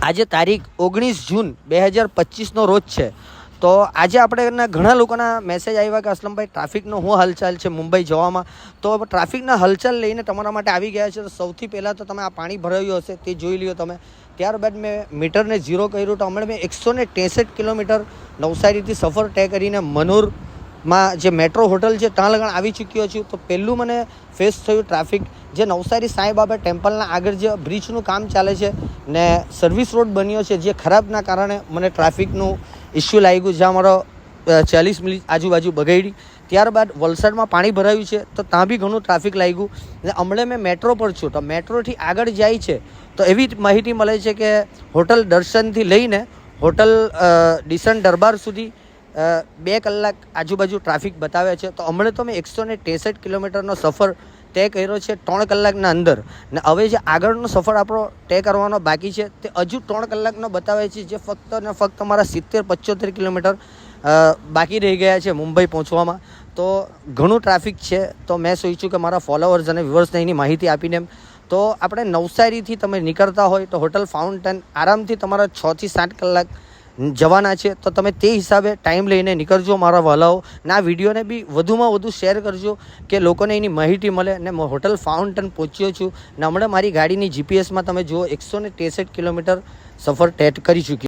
આજે તારીખ 19 જૂન 2025નો રોજ છે. તો આજે આપણે ઘણા લોકોના મેસેજ આવ્યા કે અસલમભાઈ ટ્રાફિકનો શું હાલચાલ છે મુંબઈ જવામાં. તો ટ્રાફિકના હલચલ લઈને તમારા માટે આવી ગયા છે. તો સૌથી પહેલાં તો તમે આ પાણી ભરાયું હશે તે જોઈ લ્યો તમે. ત્યારબાદ મેં મીટરને ઝીરો કર્યું તો હમણાં મેં 163 કિલોમીટર નવસારીથી સફર તય કરીને મનોરમાં જે મેટ્રો હોટલ છે ત્યાં લગણ આવી ચૂક્યો છું. તો પહેલું મને ફેસ થયું ટ્રાફિક જે નવસારી સાંઈબાબા ટેમ્પલના આગળ જે બ્રિજનું કામ ચાલે છે ને સર્વિસ રોડ બન્યો છે જે ખરાબના કારણે મને ટ્રાફિકનું ઇસ્યુ લાગ્યું જ્યાં મારો 40 મિનિટ આજુબાજુ બગડી. ત્યારબાદ વલસાડમાં પાણી ભરાયું છે તો ત્યાં બી ઘણું ટ્રાફિક લાગ્યું. અને હમણાં મેં મેટ્રો પર છું તો મેટ્રોથી આગળ જાય છે તો એવી માહિતી મળે છે કે હોટલ દર્શનથી લઈને હોટલ ડિસન દરબાર સુધી 2 કલાક આજુબાજુ ટ્રાફિક બતાવે છે. તો હમણાં તો મેં 163 કિલોમીટરનો સફર તય કર્યો છે 3 કલાકના અંદર. ને હવે જે આગળનો સફર આપણો તય કરવાનો બાકી છે તે હજુ 3 કલાકનો બતાવે છે જે ફક્ત ને ફક્ત મારા 70-75 કિલોમીટર બાકી રહી ગયા છે મુંબઈ પહોંચવામાં. તો ઘણું ટ્રાફિક છે. તો મેં સોચ્યું કે મારા ફોલોઅર્સ અને વ્યુઅર્સને એની માહિતી આપીને એમ તો આપણે નવસારીથી તમે નીકળતા હોય તો હોટલ ફાઉન્ટેન આરામથી તમારા 6 થી 7 કલાક જવાના છે. તો તમે તે હિસાબે ટાઈમ લઈને નીકળજો મારા વહાલાઓ. ને આ વિડીયોને બી વધુમાં વધુ શેર કરજો કે લોકોને એની માહિતી મળે. ને હોટલ ફાઉન્ટેન પહોંચ્યો છું ને હમણાં મારી ગાડીની જીપીએસમાં તમે જુઓ 163 કિલોમીટર સફર તય કરી ચૂકી.